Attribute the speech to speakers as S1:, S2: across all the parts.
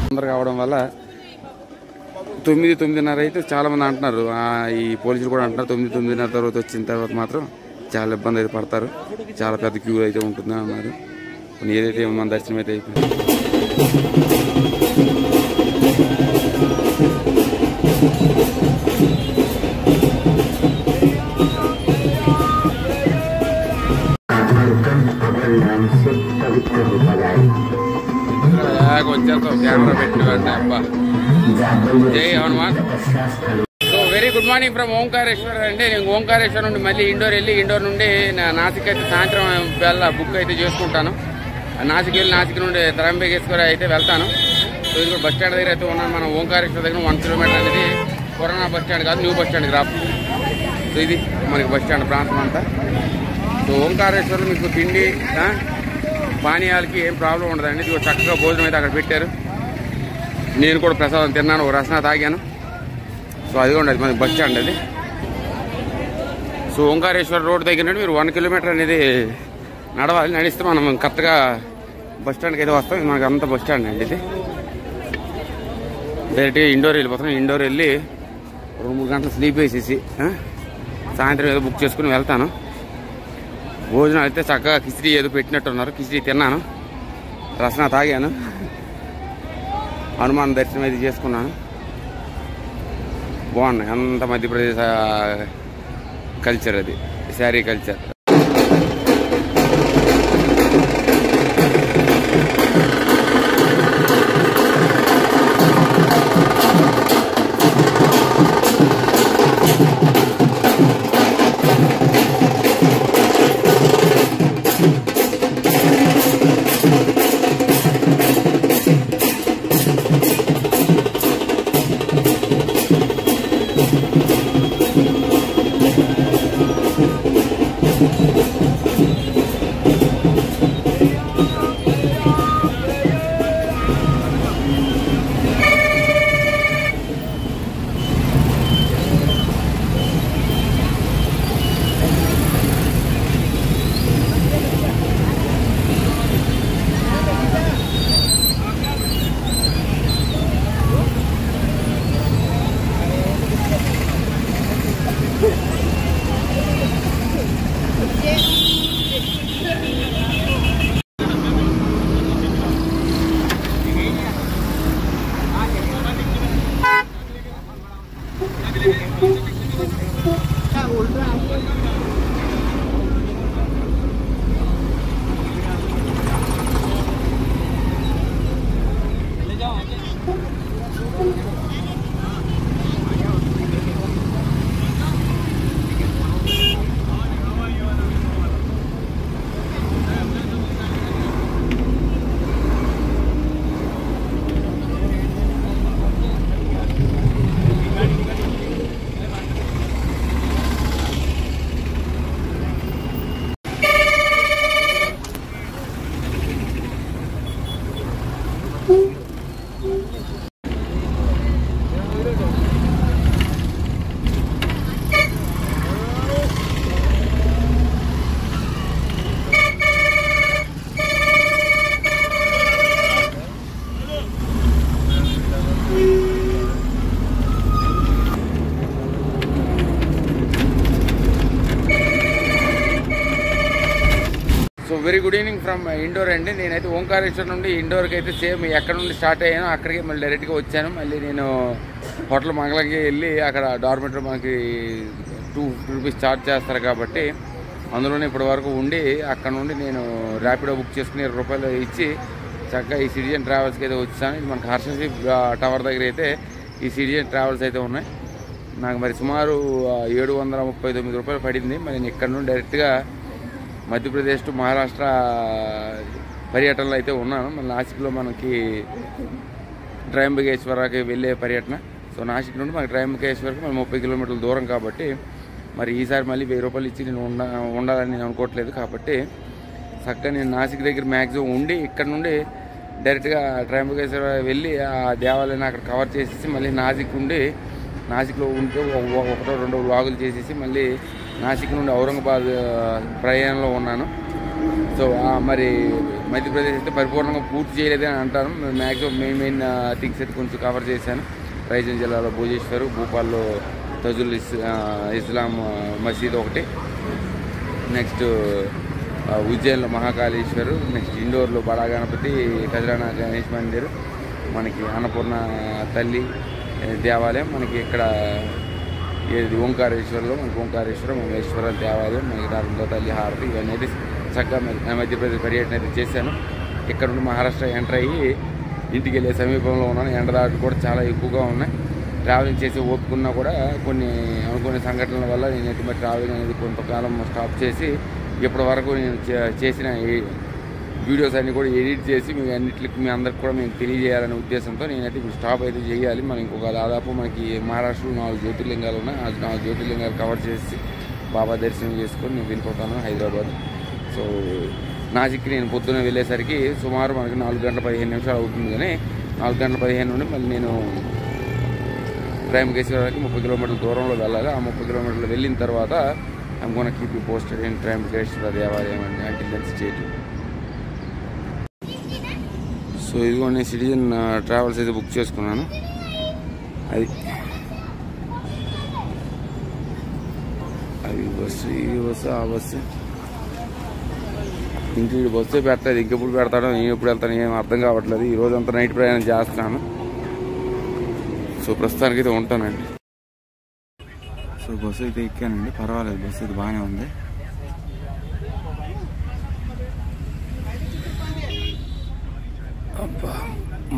S1: తొందరగా అవడం వల్ల 9-9:30 అయితే చాలా మంది అంటున్నారు. ఈ పోలీసులు కూడా అంటున్నారు 9-9:30 తర్వాత వచ్చిన తర్వాత మాత్రం చాలా ఇబ్బంది అయితే పడతారు, చాలా పెద్ద క్యూ అయితే ఉంటుందని అన్నారు. ఏదైతే మన దర్శనం అయితే అయిపోయింది. వచ్చేస్తాం కెమెరా పెట్టిన అబ్బా. జై Hanuman. So very good morning from Omkareshwar అండి. నేను ఓంకారేశ్వర్ నుండి మళ్ళీ ఇండోర్ వెళ్ళి ఇండోర్ నుండి నాసిక్ అయితే సాయంత్రం బుక్ అయితే చేసుకుంటాను. నాసిక్ వెళ్ళి నాసిక్ నుండి త్రయంబకేశ్వర్ అయితే వెళ్తాను. సో ఇది బస్ స్టాండ్ దగ్గర అయితే ఉన్నాను. మనం ఓంకారేశ్వర్ దగ్గర 1 కిలోమీటర్ అనేది పురాణ బస్ స్టాండ్ కాదు, న్యూ బస్ స్టాండ్కి రాపు. సో ఇది మనకి బస్ స్టాండ్ ప్రాంతం అంతా. సో ఓంకారేశ్వర్లో మీకు తిండి పానీయాలకి ఏం ప్రాబ్లం ఉండదండి. ఇది చక్కగా భోజనం అయితే అక్కడ పెట్టారు. నేను కూడా ప్రసాదం తిన్నాను, ఒక రసన తాగాను. సో అది ఉండదు మనకి బస్ స్టాండ్ అది. సో ఓంకారేశ్వర రోడ్ దగ్గర నుండి మీరు 1 కిలోమీటర్ అనేది నడవాలి. నడిస్తే మనం కరెక్ట్గా బస్ స్టాండ్కి అయితే వస్తాం. మనకి అంత బస్ స్టాండ్ అండి ఇది. డైరెక్ట్గా ఇండోర్ వెళ్ళిపోతాం. ఇండోర్ వెళ్ళి 2-3 గంటలు స్లీప్ వేసేసి సాయంత్రం ఏదో బుక్ చేసుకుని వెళ్తాను. భోజనం అయితే చక్కగా కిచిడి ఏదో పెట్టినట్టున్నారు. కిచిడి తిన్నాను, రసన తాగాను, హనుమాన్ దర్శనం అయితే చేసుకున్నాను. బాగున్నాయి అంత మధ్యప్రదేశ్ కల్చర్, అది sari culture. Very good evening from Indore అండి. నేనైతే ఓంకారేశ్వర్ నుండి ఇండోర్కి అయితే సేమ్ ఎక్కడ నుండి స్టార్ట్ అయ్యానో అక్కడికి మళ్ళీ డైరెక్ట్గా వచ్చాను. మళ్ళీ నేను హోటల్ మంగళంకి వెళ్ళి అక్కడ డార్మెంటరీ మనకి 250 రూపీస్ ఛార్జ్ చేస్తారు కాబట్టి అందులోనే ఇప్పటి వరకు ఉండి అక్కడ నుండి నేను ర్యాపిడో బుక్ చేసుకుని 20 రూపాయలు ఇచ్చి చక్కగా ఈ సిటిజన్ ట్రావెల్స్కి అయితే వచ్చాను. ఇది మనకు హర్షశీ టవర్ దగ్గర అయితే ఈ సిటిజన్ ట్రావెల్స్ అయితే ఉన్నాయి. నాకు మరి సుమారు 739 రూపాయలు పడింది. మరి నేను ఇక్కడ నుండి డైరెక్ట్గా మధ్యప్రదేశ్ టు మహారాష్ట్ర పర్యటనలో అయితే ఉన్నాను. మళ్ళీ నాసిక్లో మనకి త్రయంబకేశ్వరకి వెళ్ళే పర్యటన. సో నాసిక్ నుండి మనకి త్రయంబకేశ్వరకి మనం 30 కిలోమీటర్ల దూరం కాబట్టి మరి ఈసారి మళ్ళీ 1000 రూపాయలు ఇచ్చి నేను ఉండాలని నేను అనుకోవట్లేదు. కాబట్టి చక్కగా నేను నాసిక్ దగ్గర మ్యాక్సిమం ఉండి ఇక్కడ నుండి డైరెక్ట్గా త్రయంబకేశ్వర వెళ్ళి ఆ దేవాలయాన్ని అక్కడ కవర్ చేసేసి మళ్ళీ నాసిక్ ఉండి నాసిక్లో ఉంటే 1-2 వ్లాగులు చేసేసి మళ్ళీ నాసిక్ నుండి ఔరంగాబాద్ ప్రయాణంలో ఉన్నాను. సో మరి మధ్యప్రదేశ్ అయితే పరిపూర్ణంగా పూర్తి చేయలేదని అంటాను. మ్యాక్సిమం మెయిన్ థింగ్స్ అయితే కొంచెం కవర్ చేశాను. రైజన్ జిల్లాలో భోజేశ్వర్, భూపాల్లో తజుల్ ఇస్లాం మసీద్ ఒకటి, నెక్స్ట్ ఉజ్జయిన్లో మహాకాళేశ్వరు, నెక్స్ట్ ఇండోర్లో బడా గణపతి, ఖజరానా గణేష్ మందిర్, మనకి అన్నపూర్ణ తల్లి దేవాలయం, మనకి ఇక్కడ ఏది ఓంకారేశ్వర్లో మనకి ఓంకారేశ్వరం మహేశ్వర దేవాలయం, మనకి రాజంలో తల్లి హారతి, ఇవన్నీ అయితే చక్కగా మధ్యప్రదేశ్ పర్యటన అయితే చేశాను. ఇక్కడ నుండి మహారాష్ట్ర ఎంటర్ అయ్యి ఇంటికి వెళ్ళే సమీపంలో ఉన్నాను. ఎండదాట్లు కూడా చాలా ఎక్కువగా ఉన్నాయి. ట్రావెలింగ్ చేసి ఓపుకున్నా కూడా కొన్ని అనుకునే సంఘటనల వల్ల నేనైతే మరి ట్రావెలింగ్ అనేది కొంతకాలం స్టాప్ చేసి ఇప్పటి వరకు నేను చేసిన వీడియోస్ అన్నీ కూడా ఎడిట్ చేసి మీ అందరికి కూడా మేము తెలియజేయాలనే ఉద్దేశంతో నేనైతే స్టాప్ అయితే చేయాలి. మనం ఇంకొక దాదాపు మనకి మహారాష్ట్రలో 4 జ్యోతిర్లింగాలు ఉన్నాయి. ఆ 4 జ్యోతిర్లింగాలు కవర్ చేసి బాబా దర్శనం చేసుకొని నేను వెళ్ళిపోతాను హైదరాబాద్. సో నాసిక్కి నేను పొద్దున్న వెళ్ళేసరికి సుమారు మనకి 4 గంటల 15 నిమిషాలు అవుతుంది. కానీ 4 గంటల 15 నుండి మళ్ళీ నేను ట్రయంబకేశ్వరానికి 30 కిలోమీటర్ల దూరంలో వెళ్ళాలి. ఆ 30 కిలోమీటర్లు వెళ్ళిన తర్వాత I'm gonna keep you posted in Trimbakeshwar దేవాలయం అండి అంటిల్ దట్ స్టేట్. సో ఇదిగోండి సిటిజన్ ట్రావెల్స్ అయితే బుక్ చేసుకున్నాను. అది బస్సు, ఈ బస్సు, ఆ బస్సు, ఇంక ఈ బస్సే పెట్టలేదు. ఇంకెప్పుడు పెడతాడో నేను ఎప్పుడు వెళ్తాను ఏం అర్థం కావట్లేదు. ఈరోజు అంతా నైట్ ప్రయాణం చేస్తున్నాను. సో ప్రస్తుతానికి అయితే ఉంటానండి. సో బస్సు అయితే ఎక్కానండి, పర్వాలేదు, బస్సు అయితే బాగానే ఉంది. అబ్బా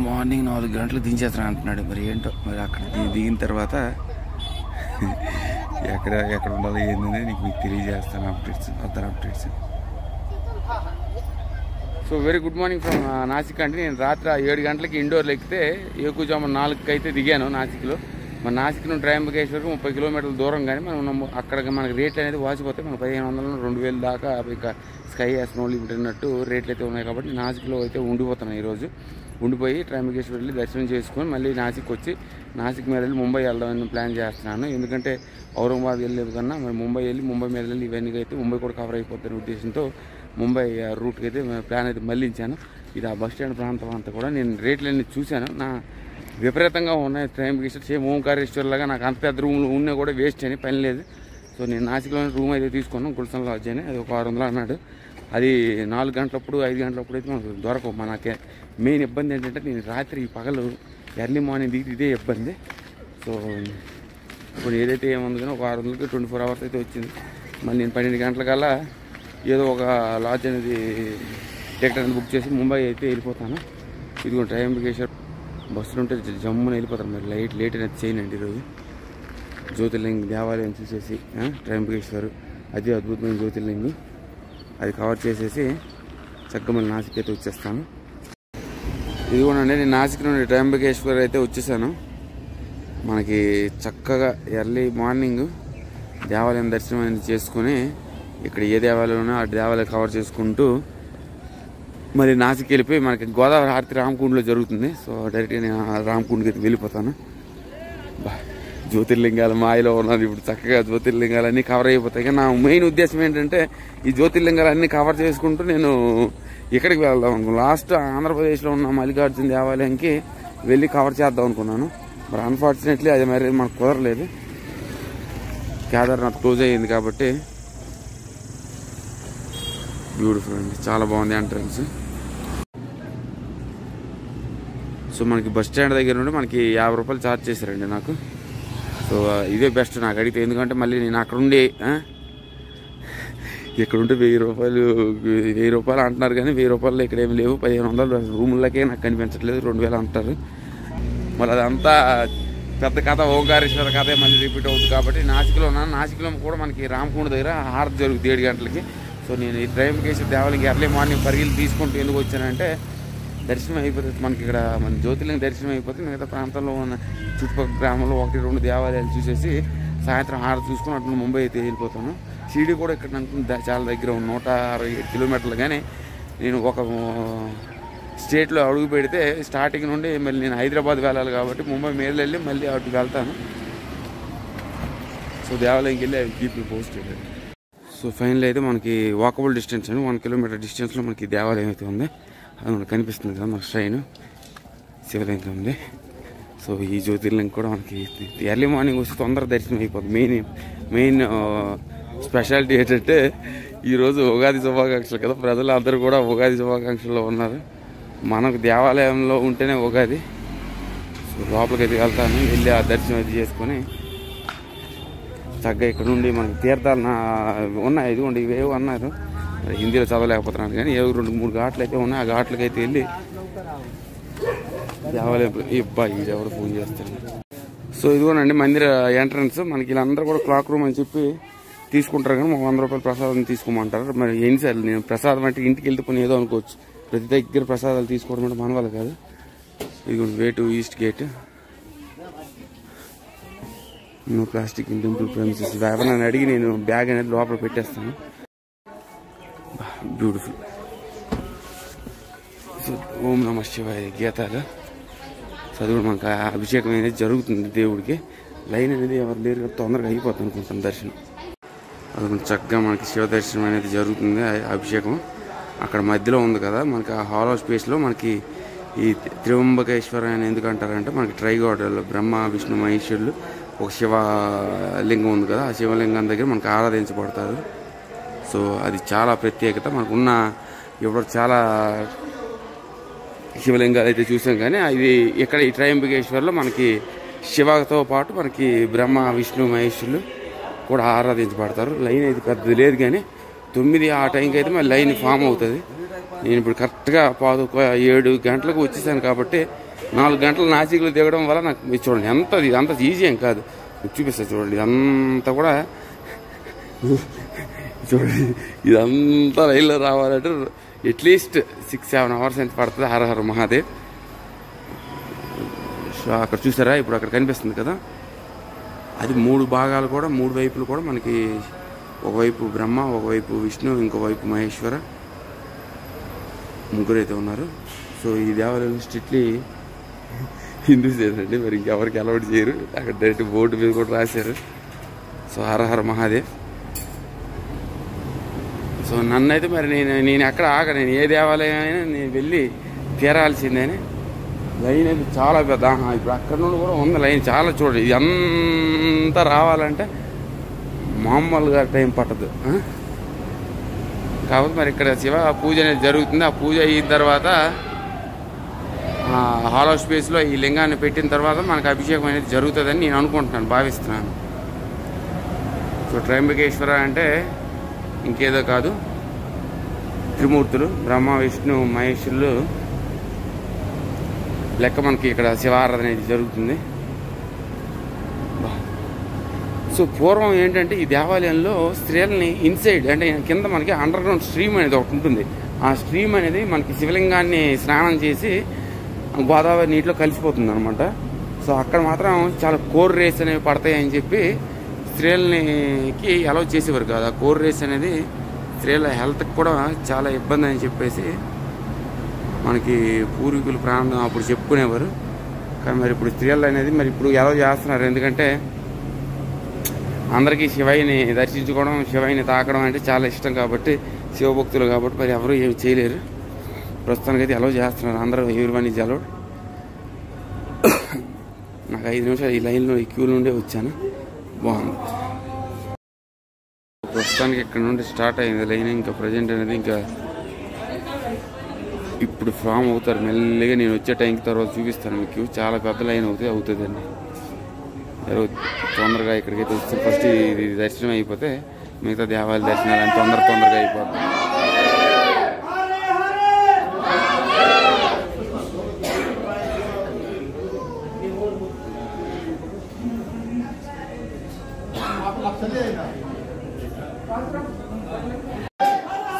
S1: మార్నింగ్ 4 గంటలు దించేస్తాను అంటున్నాడు. మరి ఏంటో మరి అక్కడ దిగిన తర్వాత ఎక్కడ ఉండాలో ఏంటనేది మీకు తెలియజేస్తాను. Updates. So very good morning from Nashik అండి. నేను రాత్రి 7 గంటలకి ఇండోర్లో ఎక్కితే ఏకుజాము 4కి అయితే దిగాను నాసిక్లో. మన నాసిక్ నుండి ట్రయంబకేశ్వర్కి 30 కిలోమీటర్ల దూరం. కానీ మనం అక్కడ మనకి రేట్లు అనేది వాసిపోతే మన 1500 2000 దాకా ఇక స్కై స్నో లిమిట్ అన్నట్టు రేట్లు అయితే ఉన్నాయి. కాబట్టి నాసిక్లో అయితే ఉండిపోతున్నాను. ఈరోజు ఉండిపోయి ట్రయంబకేశ్వర్ వెళ్ళి దర్శనం చేసుకొని మళ్ళీ నాసిక్ వచ్చి నాసిక్ మీద వెళ్ళి ముంబై వెళ్దామని ప్లాన్ చేస్తున్నాను. ఎందుకంటే ఔరంగాబాద్ వెళ్ళేది కన్నా మరి ముంబై వెళ్ళి ముంబై మీద వెళ్ళి ఇవన్నీ అయితే ముంబై కూడా కవర్ అయిపోతున్న ఉద్దేశంతో ముంబై రూట్కి అయితే ప్లాన్ అయితే మళ్ళించాను. ఇది ఆ బస్ స్టాండ్ ప్రాంతం అంతా కూడా నేను రేట్లన్నీ చూశాను. నా విపరీతంగా ఉన్నాయి. ట్రయంబకేశ్వర్ సేమ్ ఓంకారేశ్వర్ లాగా నాకు అంత పెద్ద రూమ్లు ఉన్నా కూడా వేస్ట్ అని పని లేదు. సో నేను నాసిక్లోనే రూమ్ అయితే తీసుకున్నాను. గుల్షన్ లాడ్జ్ అని, అది ఒక 600 అన్నాడు. అది 4 గంటలప్పుడు 5 గంటలప్పుడు అయితే మనకు దొరకవు. మనకే మెయిన్ ఇబ్బంది ఏంటంటే నేను రాత్రి పగలు ఎర్లీ మార్నింగ్ దిగి ఇదే ఇబ్బంది. సో ఇప్పుడు ఏదైతే ఏముంది కానీ ఒక 600కి 24 అవర్స్ అయితే వచ్చింది. మళ్ళీ నేను 12 గంటలకల్లా ఏదో ఒక లాడ్జ్ అనేది టికెట్ అనేది బుక్ చేసి ముంబై అయితే వెళ్ళిపోతాను. ఇదిగో ట్రయంబకేశ్వర్ బస్సులు ఉంటే జమ్మున వెళ్ళిపోతాను. మరి లేట్ అనేది చేయనండి. ఈరోజు జ్యోతిర్లింగ దేవాలయం చూసేసి ట్రయంబకేశ్వర్ అదే అద్భుతమైన జ్యోతిర్లింగం అది కవర్ చేసేసి చక్కగా మళ్ళీ నాసిక్ అయితే వచ్చేస్తాను. ఇదిగోనండి నేను నాసిక్ నుండి ట్రయంబకేశ్వర్ అయితే వచ్చేసాను. మనకి చక్కగా ఎర్లీ మార్నింగ్ దేవాలయం దర్శనం అనేది చేసుకుని ఇక్కడ ఏ దేవాలయం ఉన్నా ఆ దేవాలయం కవర్ చేసుకుంటూ మరి నాసిక్ వెళ్ళిపోయి మనకి గోదావరి హారతి రామకుండలో జరుగుతుంది. సో డైరెక్ట్గా నేను రామకుండకి అయితే వెళ్ళిపోతాను. జ్యోతిర్లింగాల మాయలో ఉన్నాను ఇప్పుడు. చక్కగా జ్యోతిర్లింగాలన్నీ కవర్ అయిపోతాయి. కానీ నా మెయిన్ ఉద్దేశం ఏంటంటే ఈ జ్యోతిర్లింగాలన్నీ కవర్ చేసుకుంటూ నేను ఇక్కడికి వెళ్దాం అనుకున్నాను. లాస్ట్ ఆంధ్రప్రదేశ్లో ఉన్న మల్లికార్జున దేవాలయానికి వెళ్ళి కవర్ చేద్దాం అనుకున్నాను. మరి అన్ఫార్చునేట్లీ అది మరి మనకు కుదరలేదు. కేదార్నాథ్ క్లోజ్ అయ్యింది కాబట్టి. బ్యూటిఫుల్ అండి, చాలా బాగుంది ఎంట్రన్స్. సో మనకి బస్ స్టాండ్ దగ్గర నుండి మనకి 50 రూపాయలు ఛార్జ్ చేశారండి నాకు. సో ఇదే బెస్ట్ నాకు అడిగితే. ఎందుకంటే మళ్ళీ నేను అక్కడ ఉండి ఇక్కడ ఉంటే 1000 రూపాయలు అంటున్నారు. కానీ 1000 రూపాయలు ఇక్కడ ఏమి లేవు. 1500 రూములకే నాకు కనిపించట్లేదు. 2000 అంటారు. మళ్ళీ అదంతా పెద్ద కథ, ఓంకారేశ్వర కథే మళ్ళీ రిపీట్ అవుతుంది. కాబట్టి నాసిక్లో ఉన్నాను. నాసిక్లో కూడా మనకి రామకుండ దగ్గర హారతి జరుగుతుంది 7 గంటలకి. సో నేను ఈ ట్రయంబకేశ్వర దేవాలయం ఎర్లీ మార్నింగ్ పరిగెలు తీసుకుంటూ ఎందుకు వచ్చానంటే దర్శనం అయిపోతుంది మనకి. ఇక్కడ మన జ్యోతిర్లింగ దర్శనం అయిపోతే మిగతా ప్రాంతంలో ఉన్న చుట్టుపక్కల గ్రామంలో 1-2 దేవాలయాలు చూసేసి సాయంత్రం హారతి చూసుకుని అటు ముంబై అయితే వెళ్ళిపోతాను. షిరిడి కూడా ఇక్కడ నాకు చాలా దగ్గర 167 కిలోమీటర్లు. కానీ నేను ఒక స్టేట్లో అడుగు పెడితే స్టార్టింగ్ నుండి మళ్ళీ నేను హైదరాబాద్ వెళ్ళాలి కాబట్టి ముంబై మీద వెళ్ళి మళ్ళీ అటు వెళ్తాను. సో దేవాలయంకి వెళ్ళి keep you posted. So final అయితే మనకి వాకబుల్ డిస్టెన్స్ అండి, 1 కిలోమీటర్ డిస్టెన్స్లో మనకి దేవాలయం అయితే ఉంది. అది మనకు కనిపిస్తుంది కదా మన శ్రైన్ శివలింగం ఉంది. సో ఈ జ్యోతిర్లింగం కూడా మనకి ఎర్లీ మార్నింగ్ వస్తే తొందర దర్శనం అయిపోతుంది. మెయిన్ స్పెషాలిటీ ఏంటంటే ఈరోజు ఉగాది శుభాకాంక్షలు కదా, ప్రజలు అందరూ కూడా ఉగాది శుభాకాంక్షల్లో ఉన్నారు. మనకు దేవాలయంలో ఉంటేనే ఉగాది. సో లోపలికి అయితే వెళ్తాను, వెళ్ళి ఆ దర్శనం అయితే చేసుకొని చక్కగా ఇక్కడ నుండి మనకి తీర్థాలు ఉన్నాయి. ఇదిగోండి ఇవేవో అన్నారు, హిందీలో చదవలేకపోతున్నాను కానీ ఏవో 2-3 ఘాట్లు అయితే ఉన్నాయి. ఆ ఘాట్లకి అయితే వెళ్ళి దేవాలయం ఇది ఎవరు పూజ చేస్తారు. సో ఇదిగోనండి మందిర ఎంట్రన్స్. మనకి వీళ్ళందరూ కూడా క్లాక్ రూమ్ అని చెప్పి తీసుకుంటారు కానీ 100 రూపాయల ప్రసాదం తీసుకోమంటారు. మరి ఎన్నిసార్లు నేను ప్రసాదం అంటే ఇంటికి వెళ్తే ఏదో అనుకోవచ్చు, ప్రతి దగ్గర ప్రసాదాలు తీసుకోవడం అంటే మన వల్ల కాదు. ఇదిగోండి way to east gate. No plastic in temple premises. ఎవరైనా అడిగి నేను బ్యాగ్ అనేది లోపల పెట్టేస్తాను. బ్యూటిఫుల్. సో ఓం నమః శివాయ గీతాలు చదువు మనకు అభిషేకం అనేది జరుగుతుంది దేవుడికి. లైన్ అనేది ఎవరు లేరు కదా, తొందరగా అయిపోతుంది అనుకుంటాను దర్శనం. అది చక్కగా మనకి శివ దర్శనం అనేది జరుగుతుంది. అభిషేకం అక్కడ మధ్యలో ఉంది కదా మనకి ఆ హాల్ స్పేస్లో మనకి ఈ త్రివంబకేశ్వర అని ఎందుకు అంటారంటే మనకి ట్రైగాడ్లో బ్రహ్మ విష్ణు మహేశ్వరులు ఒక శివలింగం ఉంది కదా, ఆ శివలింగం దగ్గర మనకు ఆరాధించబడతారు. సో అది చాలా ప్రత్యేకత. మనకున్న ఇప్పుడు చాలా శివలింగాలు అయితే చూసాం కానీ ఇది ఇక్కడ ఈ త్రయంబకేశ్వర్లో మనకి శివతో పాటు మనకి బ్రహ్మ విష్ణు మహేశ్వరులు కూడా ఆరాధించబడతారు. లైన్ అయితే పెద్దది లేదు కానీ 9 ఆ టైంకి అయితే మరి లైన్ ఫామ్ అవుతుంది. నేను ఇప్పుడు కరెక్ట్గా 7 గంటలకు వచ్చేసాను కాబట్టి 4 గంటల నాసికులు దిగడం వల్ల నాకు చూడండి అంత ఈజీ ఏం కాదు. చూపిస్తా చూడండి, ఇదంతా కూడా చూడండి, ఇదంతా రైల్లో రావాలంటే అట్లీస్ట్ 6-7 అవర్స్ ఎంత పడుతుంది. హర హర మహాదేవ్. సో అక్కడ చూసారా ఇప్పుడు అక్కడ కనిపిస్తుంది కదా, అది 3 భాగాలు కూడా 3 వైపులు కూడా మనకి ఒకవైపు బ్రహ్మ, ఒకవైపు విష్ణు, ఇంకోవైపు మహేశ్వర, ముగ్గురైతే ఉన్నారు. సో ఈ దేవాలయం స్ట్రిక్ట్లీ హిందూస్ ఏంటండి, మరి ఇంకెవరికి అలవాటు చేయరు. అక్కడ డైరెక్ట్ బోర్డు మీద కూడా రాశారు. సో హర హర మహాదేవ్. సో నన్నైతే మరి నేను ఎక్కడ నేను ఏ దేవాలయం అయినా నేను వెళ్ళి తీరాల్సిందేనే. లైన్ అయితే చాలా పెద్ద. ఇప్పుడు అక్కడ నుండి కూడా ఉంది లైన్ చాలా. చూడండి ఇది అంతా రావాలంటే మామూలుగా టైం పట్టదు. కాబట్టి మరి ఇక్కడ శివ పూజ అనేది జరుగుతుంది. ఆ పూజ అయిన తర్వాత హాలో స్పేస్లో ఈ లింగాన్ని పెట్టిన తర్వాత మనకు అభిషేకం అనేది జరుగుతుందని నేను అనుకుంటున్నాను, భావిస్తున్నాను. సో త్రయంబకేశ్వర అంటే ఇంకేదో కాదు, త్రిమూర్తులు బ్రహ్మ విష్ణు మహేశ్వరులు లెక్క మనకి ఇక్కడ శివారాధన అనేది జరుగుతుంది. సో పూర్వం ఏంటంటే ఈ దేవాలయంలో స్త్రీలని ఇన్సైడ్ అంటే కింద మనకి అండర్ గ్రౌండ్ స్ట్రీమ్ అనేది ఒకటి ఉంటుంది. ఆ స్ట్రీమ్ అనేది మనకి శివలింగాన్ని స్నానం చేసి గోదావరి నీటిలో కలిసిపోతుంది అనమాట. సో అక్కడ మాత్రం చాలా కోర్ రేస్ అనేవి పడతాయని చెప్పి స్త్రీలకి అలౌ చేసేవారు కాదు. ఆ కోర్ రేస్ అనేది స్త్రీల హెల్త్కి కూడా చాలా ఇబ్బంది అని చెప్పేసి మనకి పూర్వీకులు ప్రాణం అప్పుడు చెప్పుకునేవారు. కానీ మరి ఇప్పుడు స్త్రీలు అనేది మరి ఇప్పుడు ఎలా చేస్తున్నారు, ఎందుకంటే అందరికీ శివయ్యని దర్శించుకోవడం శివయ్యని తాకడం అంటే చాలా ఇష్టం కాబట్టి, శివభక్తులు కాబట్టి మరి ఎవరు ఏమి చేయలేరు. ప్రస్తుతానికి అయితే అలౌ చేస్తున్నారు అందరూ, ఎవరివన్ ఈజ్ అలౌడ్. నాకు 5 నిమిషాలు ఈ లైన్లో ఈ క్యూ నుండే వచ్చాను, బాగుంది. ప్రస్తుతానికి ఇక్కడ నుండి స్టార్ట్ అయింది లైన్. ఇంకా ప్రజెంట్ అనేది ఇంకా ఇప్పుడు ఫామ్ అవుతారు మెల్లిగా. నేను వచ్చే టైంకి తర్వాత చూపిస్తాను మీకు. చాలా పెద్ద లైన్ అవుతుందండి. తొందరగా ఇక్కడికైతే వస్తే ఫస్ట్ ఇది దర్శనం అయిపోతే మిగతా దేవాలయ దర్శనాలు అని తొందరగా అయిపోతాయి.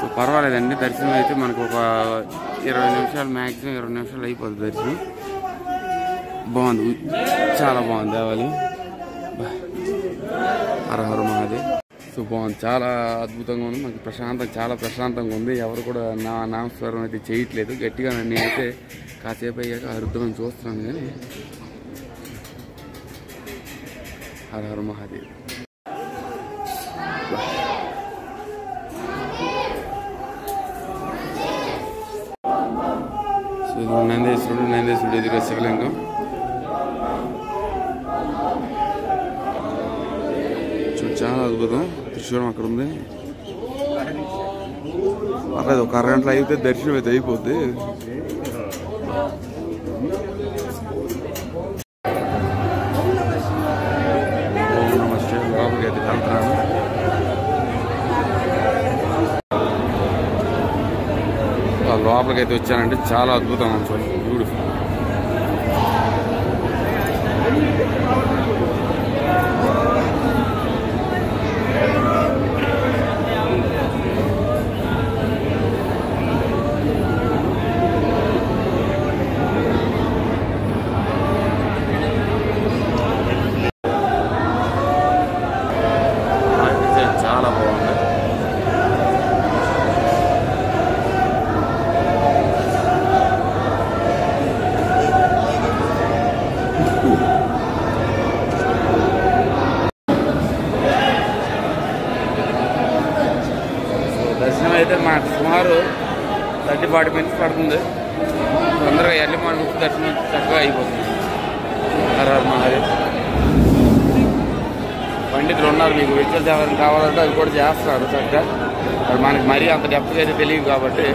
S1: సో పర్వాలేదండి, దర్శనం అయితే మనకు ఒక 20 నిమిషాలు మ్యాక్సిమం 20 నిమిషాలు అయిపోతుంది దర్శనం. బాగుంది, చాలా బాగుంది దేవాలయం. హర హర మహాదేవ్. సో బాగుంది, చాలా అద్భుతంగా ఉంది. మనకి చాలా ప్రశాంతంగా ఉంది. ఎవరు కూడా నామస్వరం అయితే చేయట్లేదు గట్టిగా. నేనైతే కాసేపు అయ్యాక అరుద్దామని చూస్తున్నాను కానీ హర హర మహాదేవ్. నందేశ్వరుడు ఎదురుగా శివలింగం. చాలా అద్భుతం. త్రిశూలం అక్కడ ఉంది. పర్లేదు, ఒక అరగంటలో అయితే దర్శనం అయితే అయిపోద్ది. లోపలికి అయితే వెళ్తున్నాను. లోపలికి అయితే వచ్చానంటే చాలా అద్భుతం అసలు, బ్యూటిఫుల్. చాలా బాగుంది. దర్శనం అయితే మాకు సుమారు 30-40 మినిట్స్ పడుతుంది. తొందరగా ఎర్లీ మార్నింగ్ దర్శనం చక్కగా అయిపోతుంది. హర మహాదేవ్. పండితులు ఉన్నారు, మీకు విద్యుత్ సేవలు కావాలంటే అది కూడా చేస్తారు చక్కగా. అది మనకి మరీ అంత డెప్త్గా అయితే తెలియదు కాబట్టి.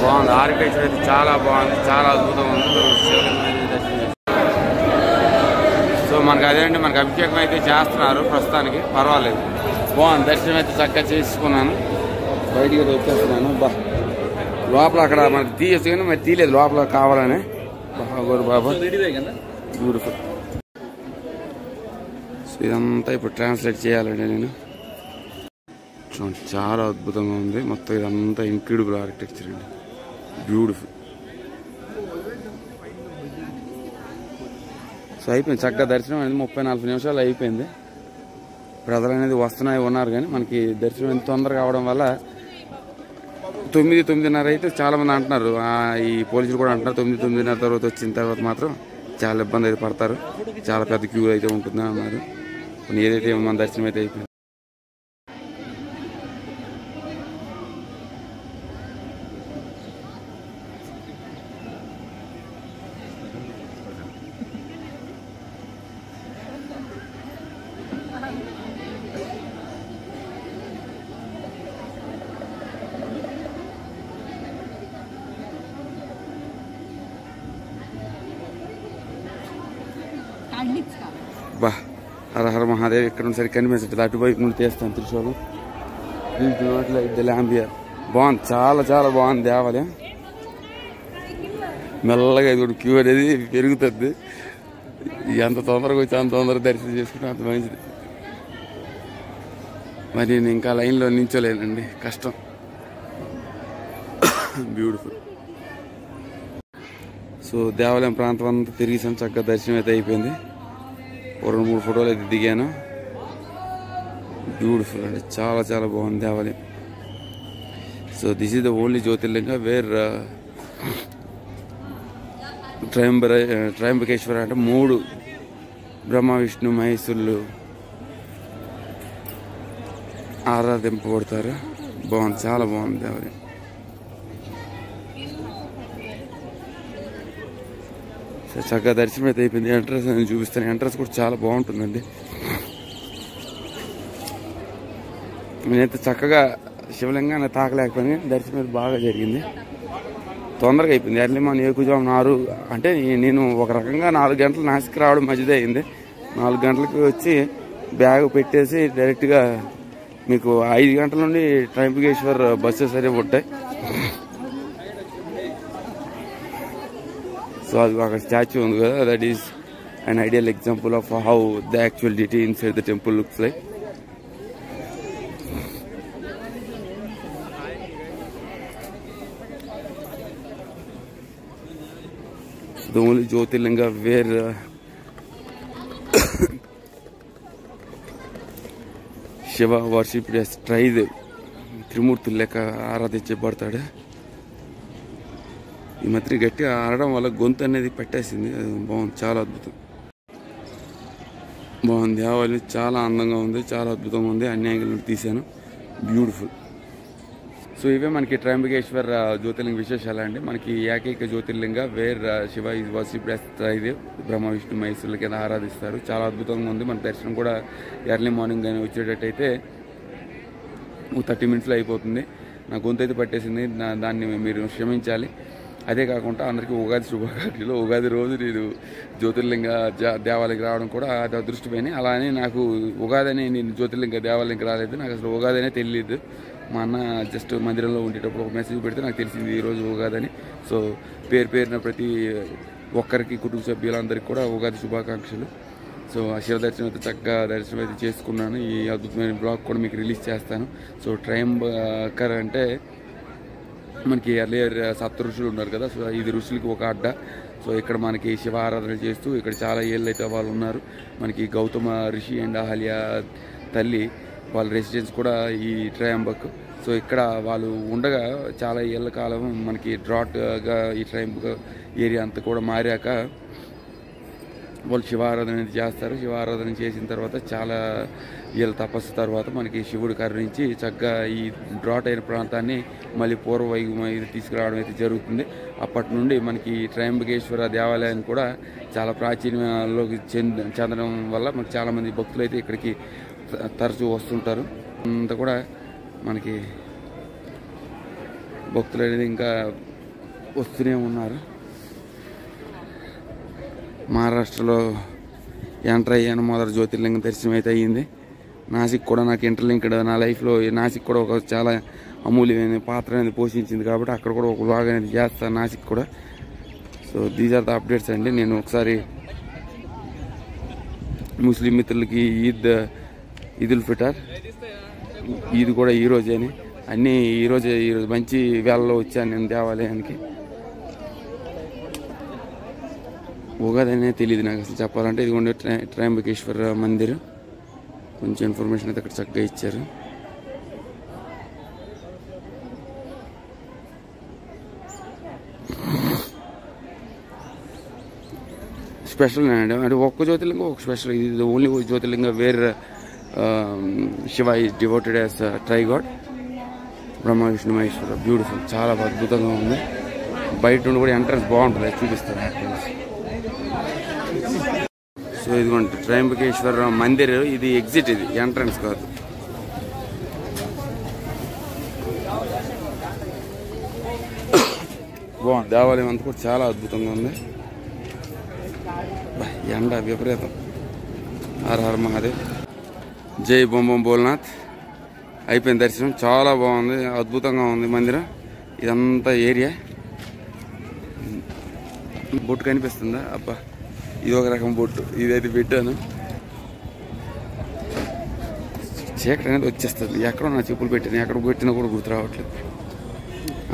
S1: బాగుంది, ఆర్కిటెక్చర్ అయితే చాలా బాగుంది, చాలా అద్భుతంగా ఉంది. సో మనకు అదేంటి, మనకు అభిషేకం అయితే చేస్తున్నారు ప్రస్తుతానికి, పర్వాలేదు, బాగుంది. దర్శనం అయితే చక్కగా చేసుకున్నాను, బయటికి అయితే వచ్చేస్తున్నాను. లోపల అక్కడ మనకి తీయచ్చు కానీ మరి తీయలేదు, లోపల కావాలని. బాబా బ్యూటిఫుల్. సో ఇదంతా ఇప్పుడు ట్రాన్స్లేట్ చేయాలండి నేను. చాలా అద్భుతంగా ఉంది మొత్తం, ఇదంతా ఇంక్రెడిబుల్ ఆర్కిటెక్చర్ అండి, బ్యూటిఫుల్. సో అయిపోయింది చక్కగా దర్శనం అనేది 30-40 నిమిషాలు అయిపోయింది. ప్రజలు అనేది ఉన్నారు కానీ మనకి దర్శనం ఎంత తొందరగా అవడం వల్ల 9-9:30 అయితే చాలా మంది అంటున్నారు. ఈ పోలీసులు కూడా అంటున్నారు 9-9:30 తర్వాత వచ్చిన తర్వాత మాత్రం చాలా ఇబ్బంది అయితే పడతారు, చాలా పెద్ద క్యూ అయితే ఉంటుందని అన్నారు. ఏదైతే మన దర్శనం అయితే అయిపోయింది. బా హర హర మహాదేవ్. ఇక్కడ నుంచి సరిగ్గా కనిపించట్లేదు, అటువైపు నుండి తీస్తాను త్రిశూలం. బాగుంది, చాలా చాలా బాగుంది దేవాలయం. మెల్లగా ఇది క్యూ అనేది పెరుగుతుంది, ఎంత తొందరగా వచ్చి అంత తొందరగా దర్శనం చేసుకుంటే అంత మంచిది. మరి నేను ఇంకా లైన్లో నించోలేనండి, కష్టం. బ్యూటిఫుల్. సో దేవాలయం ప్రాంతం అంతా తిరిగేసాను, చక్కగా దర్శనం అయితే అయిపోయింది. 2-3 ఫోటోలు అయితే దిగాను. బ్యూటిఫుల్ అండి, చాలా చాలా బాగుంది దేవాలయం. So this is the only Jyotirlinga where Trimbakeshwar అంటే 3 బ్రహ్మ విష్ణు మహేశ్వరులు ఆరాధింపబడతారు. బాగుంది, చాలా బాగుంది దేవాలయం. చక్కగా దర్శనం అయితే అయిపోయింది. ఎంట్రన్స్ నేను చూపిస్తాను, ఎంట్రన్స్ కూడా చాలా బాగుంటుందండి. నేనైతే చక్కగా శివలింగాన్ని తాకలేకపోయినా దర్శనం అయితే బాగా జరిగింది, తొందరగా అయిపోయింది. ఎర్లీ మార్నింగ్ ఎక్కువ 4 అంటే నేను ఒక రకంగా 4 గంటలు నాసిక్ రావడం మంచిదే అయింది. 4 గంటలకి వచ్చి బ్యాగ్ పెట్టేసి డైరెక్ట్గా మీకు 5 గంటల నుండి త్రయంబకేశ్వర్ బస్సెస్ అనేవి ఉంటాయి. సో అది అక్కడ స్టాచ్యూ ఉంది కదా, that is an ideal example of how the actual deity inside the temple looks like. The only Jyotirlinga where Shiva worshipped as Tridev, త్రిమూర్తులు లెక్క ఆరాధించబడతాడు. ఈ మధ్య గట్టిగా ఆడడం వల్ల గొంతు అనేది పెట్టేసింది, బాగుంది, చాలా అద్భుతం. బాగుంది. దేవాలయం చాలా అందంగా ఉంది, చాలా అద్భుతంగా ఉంది. అన్ని యాంగిల్ నుండి తీశాను, బ్యూటిఫుల్. సో ఇవే మనకి త్రయంబకేశ్వర్ జ్యోతిర్లింగ విశేషాలు అండి. మనకి ఏకైక jyotirlinga where Shiva is worshipped as Tridev, Brahma Vishnu మహేశ్వరుల కింద ఆరాధిస్తారు. చాలా అద్భుతంగా ఉంది. మన దర్శనం కూడా ఎర్లీ మార్నింగ్ కానీ వచ్చేటట్టయితే 30 మినిట్స్లో అయిపోతుంది. నా గొంతు అయితే పట్టేసింది, దాన్ని మీరు క్షమించాలి. అదే కాకుండా అందరికీ ఉగాది శుభాకాంక్షలు. ఉగాది రోజు నేను జ్యోతిర్లింగ దేవాలయంకి రావడం కూడా అది అదృష్టమైంది. అలానే నాకు ఉగాది అని నేను జ్యోతిర్లింగ దేవాలయంకి రాలేదు. నాకు అసలు ఉగాది అనే తెలియదు. మా అన్న జస్ట్ మందిరంలో ఉండేటప్పుడు ఒక మెసేజ్ పెడితే నాకు తెలిసింది ఈరోజు ఉగాది అని. సో పేరున ప్రతి ఒక్కరికి, కుటుంబ సభ్యులందరికీ కూడా ఉగాది శుభాకాంక్షలు. సో ఆ శివ దర్శనం అయితే చక్కగా దర్శనం అయితే చేసుకున్నాను. ఈ అద్భుతమైన బ్లాగ్ కూడా మీకు రిలీజ్ చేస్తాను. సో త్రయంబకర్ అంటే మనకి ఎర్లియర్ సప్త ఋషులు ఉన్నారు కదా, సో ఇది ఋషులకి ఒక అడ్డ. సో ఇక్కడ మనకి శివ ఆరాధన చేస్తూ ఇక్కడ చాలా ఏళ్ళు అయితే వాళ్ళు ఉన్నారు. మనకి గౌతమ ఋషి అండ్ అహల్య తల్లి వాళ్ళ రెసిడెన్స్ కూడా ఈ త్రయంబక్. సో ఇక్కడ వాళ్ళు ఉండగా చాలా ఏళ్ళ కాలం మనకి డ్రాట్గా ఈ త్రయంబక్ ఏరియా అంతా కూడా మారాక వాళ్ళు శివారాధన చేస్తారు. శివారాధన చేసిన తర్వాత చాలా ఏళ్ళ తపస్సు తర్వాత మనకి శివుడు కరుణించి చక్కగా ఈ డ్రాట్ అయిన ప్రాంతాన్ని మళ్ళీ పూర్వవైభవం ఇది తీసుకురావడం అయితే జరుగుతుంది. అప్పటి నుండి మనకి త్రయంబకేశ్వర దేవాలయాన్ని కూడా చాలా ప్రాచీనంలోకి చెందడం వల్ల మనకి చాలామంది భక్తులు అయితే ఇక్కడికి తరచూ వస్తుంటారు. అంతా కూడా మనకి భక్తులు అనేది ఇంకా వస్తూనే ఉన్నారు. మహారాష్ట్రలో ఎంటర్ అయ్యాను, మొదటి జ్యోతిర్లింగ దర్శనం అయితే అయ్యింది. నాసిక్ కూడా నాకు ఇంటర్లింక్డ్, నా లైఫ్లో నాసిక్ కూడా ఒక చాలా అమూల్యమైన పాత్ర అనేది పోషించింది కాబట్టి అక్కడ కూడా ఒక బ్లాగ్ అనేది చేస్తాను నాసిక్ కూడా. So these are the updates అండి. నేను ఒకసారి ముస్లిం మిత్రులకి ఈదుల్ ఫిటర్ ఇది కూడా ఈరోజే అని అన్నీ ఈరోజు మంచి వేళలో వచ్చాను నేను దేవాలయానికి. ఉగాది అనేది తెలియదు నాకు అసలు చెప్పాలంటే. ఇదిగోండి త్రయంబకేశ్వర మందిర్, కొంచెం ఇన్ఫర్మేషన్ అయితే అక్కడ చక్కగా ఇచ్చారు. స్పెషల్ అండి, అంటే ఒక్క జ్యోతిర్లింగం ఒక స్పెషల్. ఇది only Jyotirlinga where Shiva is devoted as tri god, Brahma Vishnu Maheshwara. Beautiful, చాలా అద్భుతంగా ఉంది. బయట నుండి కూడా ఎంట్రన్స్ బాగుంటుంది, చూపిస్తాను. సో ఇదిగోండి త్రయంబకేశ్వర మందిర్, ఇది ఎగ్జిట్, ఇది ఎంట్రన్స్ కాదు. బాగుంది. దేవాలయం అంతా కూడా చాలా అద్భుతంగా ఉంది. ఎండ విపరీతం. హర హర మహాదేవ్, జై బొంబం భోల్నాథ్. అయిపోయింది దర్శనం, చాలా బాగుంది, అద్భుతంగా ఉంది మందిరం. ఇదంతా ఏరియా బొట్టు కనిపిస్తుందా? అబ్బా, ఇది ఒక రకం బొట్టు, ఇదైతే పెట్టాను. చీకటి అనేది వచ్చేస్తుంది. ఎక్కడో నా చెప్పులు పెట్టాను, ఎక్కడ పెట్టినా కూడా గుర్తు రావట్లేదు.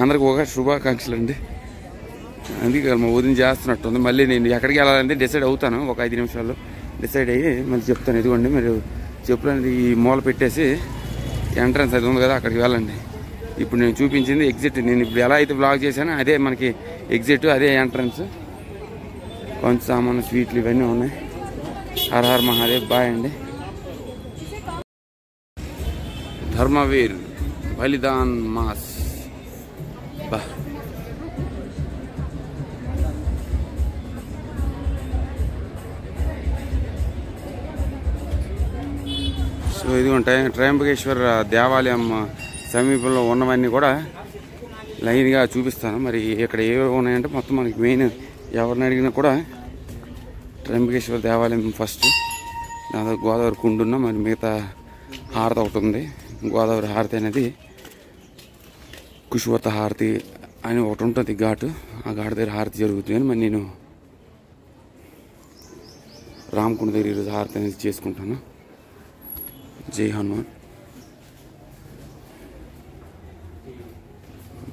S1: అందరికి ఒక శుభాకాంక్షలు అండి. అందుకే మా వదిన చేస్తున్నట్టుంది. మళ్ళీ నేను ఎక్కడికి వెళ్ళాలంటే డిసైడ్ అవుతాను, ఒక 5 నిమిషాల్లో డిసైడ్ అయ్యి మళ్ళీ చెప్తాను. ఇదిగోండి మీరు చెప్పులు అనేది ఈ మూల పెట్టేసి ఎంట్రన్స్ అది ఉంది కదా, అక్కడికి వెళ్ళండి. ఇప్పుడు నేను చూపించింది ఎగ్జిట్. నేను ఇప్పుడు ఎలా అయితే బ్లాగ్ చేశానో అదే మనకి ఎగ్జిట్, అదే ఎంట్రన్స్. కొంచెం సామాను, స్వీట్లు ఇవన్నీ ఉన్నాయి. హర హర మహాదేవ్. బాయ్ అండి. ధర్మవీర్ బలిదాన్ మాస్. బా, సో ఇదిగోండి త్రయంబకేశ్వర దేవాలయం సమీపంలో ఉన్నవన్నీ కూడా లైన్గా చూపిస్తాను. మరి ఇక్కడ ఏవో ఉన్నాయంటే మొత్తం మనకి మెయిన్ ఎవరిని అడిగినా కూడా త్రయంబకేశ్వర దేవాలయం ఫస్ట్, దాని గోదావరి కుండున్న, మరి మిగతా హారతి ఒకటి ఉంది. గోదావరి హారతి అనేది కుష్వత హారతి అని ఒకటి ఉంటుంది ఘాటు, ఆ ఘాటు దగ్గర హారతి జరుగుతుంది. మరి నేను రామకుండ దగ్గర ఈరోజు హారతి అనేది చేసుకుంటాను. జై హనుమాన్.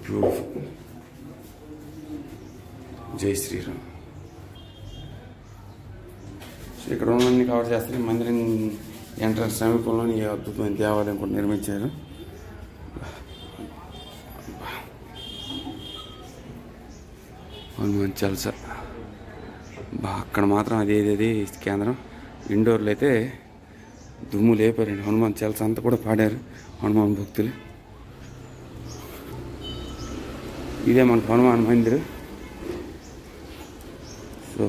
S1: బ్యూటిఫుల్. జై శ్రీరామ్. సో ఇక్కడ ఉన్నన్ని కవర్ చేస్తే మందిరం ఎంట్రన్స్ సమీపంలో ఈ అద్భుతమైన దేవాలయం కూడా నిర్మించారు. హనుమాన్ చల్సా. అక్కడ మాత్రం అదేది కేంద్రం. ఇండోర్లో అయితే దుమ్ము లేపారండి. హనుమాన్ చాలీసా అంతా కూడా పాడారు హనుమాన్ భక్తులు. ఇదే మనకు హనుమాన్ మందిర్. సో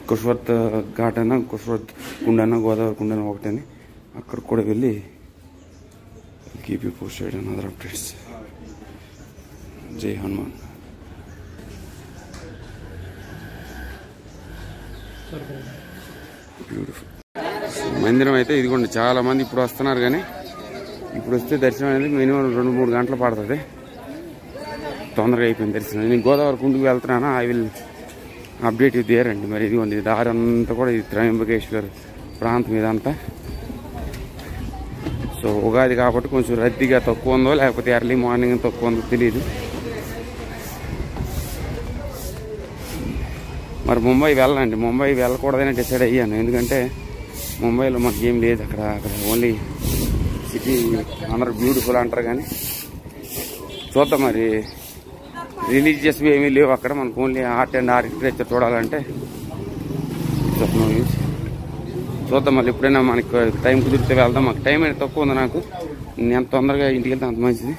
S1: కుష్వర్త్ ఘాట్ అన్న, కుష్వర్త్ కుండ అన్న, గోదావరి కుండ అన్న ఒకటని అక్కడ కూడా వెళ్ళి keep you posted and other updates. జై హనుమాన్. బ్యూటిఫుల్ మందిరం అయితే ఇదిగోండి. చాలా మంది ఇప్పుడు వస్తున్నారు, కానీ ఇప్పుడు వస్తే దర్శనం అనేది మినిమం 2-3 గంటలు పడుతుంది. తొందరగా అయిపోయింది దర్శనం. నేను గోదావరి కుండుకు వెళ్తున్నాను. ఐ విల్ అప్డేట్ ఇది దేర్ అండి. మరి ఇదిగోండి దారి అంతా కూడా ఇది త్రయంబకేశ్వర్ ప్రాంతం ఇదంతా. సో ఉగాది కాబట్టి కొంచెం రద్దీగా తక్కువ ఉందో లేకపోతే ఎర్లీ మార్నింగ్ తక్కువ ఉందో తెలియదు. మరి ముంబై వెళ్ళండి. ముంబై వెళ్ళకూడదని డిసైడ్ అయ్యాను. ఎందుకంటే ముంబైలో మనకి ఏం లేదు. అక్కడ ఓన్లీ సిటీ అందరూ బ్యూటిఫుల్ అంటారు, కానీ చూద్దాం. మరి రిలీజియస్ ఏమీ లేవు అక్కడ. మనకు ఓన్లీ ఆర్ట్ అండ్ ఆర్కిటెక్చర్ చూడాలంటే చూద్దాం. మళ్ళీ ఎప్పుడైనా మనకు టైం కుదిరితే వెళ్దాం. మాకు టైం అనేది తక్కువ ఉంది. నాకు నేను ఎంత తొందరగా ఇంటికి వెళ్తే అంత మంచిది.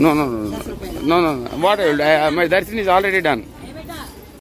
S1: No. What? My darshan is already done.